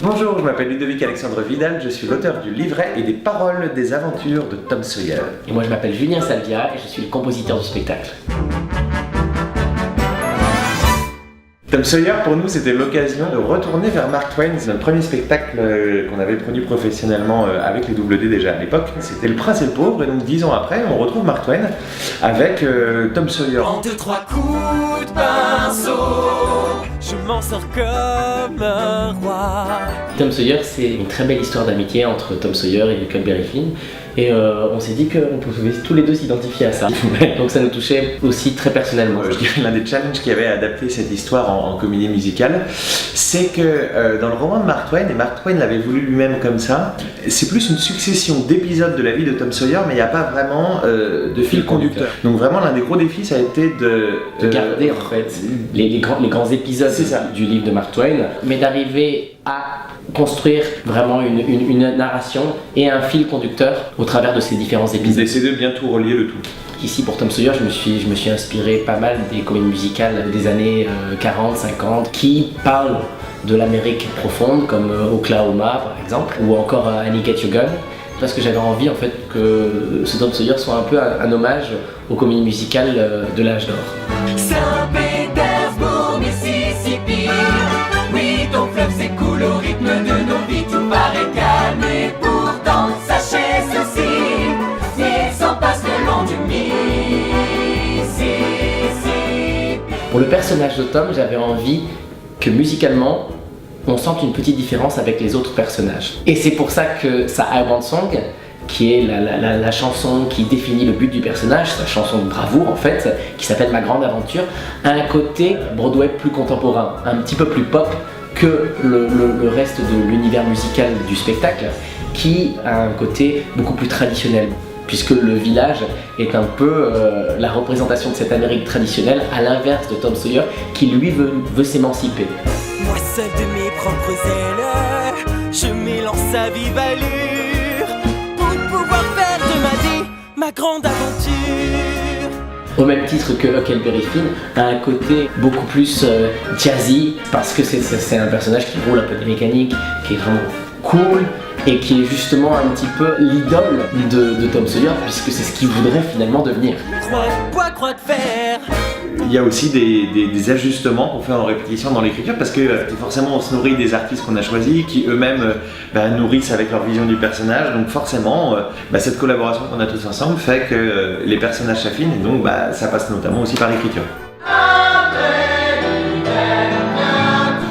Bonjour, je m'appelle Ludovic Alexandre Vidal, je suis l'auteur du livret et des paroles des aventures de Tom Sawyer. Et moi je m'appelle Julien Salvia et je suis le compositeur du spectacle. Tom Sawyer, pour nous, c'était l'occasion de retourner vers Mark Twain. C'est notre premier spectacle qu'on avait produit professionnellement avec les Double D déjà à l'époque. C'était Le Prince et le Pauvre, et donc 10 ans après, on retrouve Mark Twain avec Tom Sawyer. En 2-3 coups de pinceau, je m'en sors comme un roi. Tom Sawyer, c'est une très belle histoire d'amitié entre Tom Sawyer et Huckleberry Finn. Et on s'est dit qu'on pouvait tous les deux s'identifier à ça. Donc ça nous touchait aussi très personnellement. Je dirais l'un des challenges qui avait adapté cette histoire en comédie musicale, c'est que dans le roman de Mark Twain, et Mark Twain l'avait voulu lui-même comme ça, c'est plus une succession d'épisodes de la vie de Tom Sawyer, mais il n'y a pas vraiment de fil conducteur. Donc vraiment l'un des gros défis, ça a été de garder en fait les grands épisodes du livre de Mark Twain, mais d'arriver à construire vraiment une narration et un fil conducteur au travers de ces différents épisodes. D'essayer de bien tout relier le tout. Ici pour Tom Sawyer, je me suis inspiré pas mal des comédies musicales des années 40, 50 qui parlent de l'Amérique profonde comme Oklahoma par exemple, ou encore Annie Get Your Gun, parce que j'avais envie en fait que ce Tom Sawyer soit un peu un hommage aux comédies musicales de l'âge d'or. Saint-Pétersbourg, Mississippi, oui ton fleuve s'écoule au rythme de nos vies, tout paraît calme et pourtant sachez ceci, il s'en passe le long du Mississippi. Pour le personnage de Tom, j'avais envie que musicalement on sente une petite différence avec les autres personnages. Et c'est pour ça que sa I Want Song, qui est la chanson qui définit le but du personnage, sa chanson de bravoure en fait, qui s'appelle Ma Grande Aventure, a un côté Broadway plus contemporain, un petit peu plus pop que le reste de l'univers musical du spectacle, qui a un côté beaucoup plus traditionnel, puisque le village est un peu la représentation de cette Amérique traditionnelle, à l'inverse de Tom Sawyer, qui lui veut s'émanciper. Moi seul de mes propres ailes, je m'élance à vive allure pour pouvoir faire de ma vie ma grande aventure. Au même titre que Huckleberry Finn, a un côté beaucoup plus jazzy, parce que c'est un personnage qui roule un peu des mécaniques, qui est vraiment cool, et qui est justement un petit peu l'idole de Tom Sawyer, puisque c'est ce qu'il voudrait finalement devenir. Croix de bois, croix de fer. Il y a aussi des ajustements qu'on fait en répétition dans l'écriture, parce que forcément on se nourrit des artistes qu'on a choisis, qui eux-mêmes nourrissent avec leur vision du personnage, donc forcément cette collaboration qu'on a tous ensemble fait que les personnages s'affinent, et donc ça passe notamment aussi par l'écriture.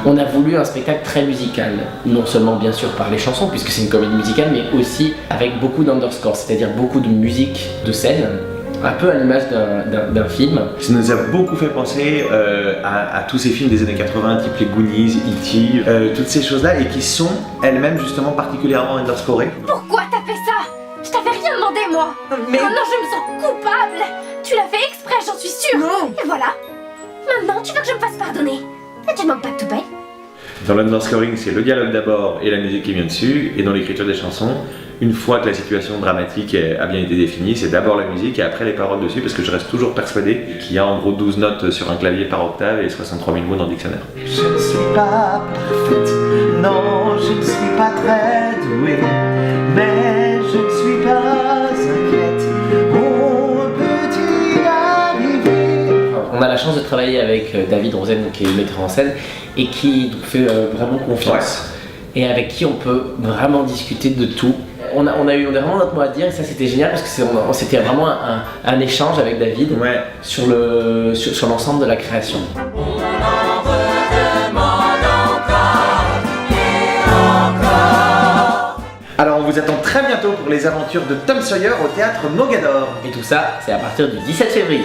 On a voulu un spectacle très musical, non seulement bien sûr par les chansons, puisque c'est une comédie musicale, mais aussi avec beaucoup d'underscore, c'est-à-dire beaucoup de musique de scène, un peu à l'image d'un film. Ça nous a beaucoup fait penser à tous ces films des années 80, type les Goonies, E.T., toutes ces choses-là, et qui sont elles-mêmes justement particulièrement underscorées. Pourquoi t'as fait ça? Je t'avais rien demandé, moi. Mais... Maintenant, je me sens coupable. Tu l'as fait exprès, j'en suis sûre. Non. Et voilà. Maintenant, tu veux que je me fasse pardonner. Et tu manques pas de tout paye. Dans l'underscoring, c'est le dialogue d'abord et la musique qui vient dessus, et dans l'écriture des chansons, une fois que la situation dramatique a bien été définie, c'est d'abord la musique et après les paroles dessus, parce que je reste toujours persuadé qu'il y a en gros 12 notes sur un clavier par octave et 63 000 mots dans le dictionnaire. Je ne suis pas parfaite, non, je ne suis pas très douée, mais je ne suis pas inquiète, on peut y arriver. On a la chance de travailler avec David Rosen, qui est le metteur en scène, et qui nous fait vraiment confiance, et avec qui on peut vraiment discuter de tout. On a vraiment notre mot à dire, et ça c'était génial parce que c'était vraiment un échange avec David sur l'ensemble de la création. On en redemande encore et encore. Alors on vous attend très bientôt pour les aventures de Tom Sawyer au théâtre Mogador. Et tout ça, c'est à partir du 17 février.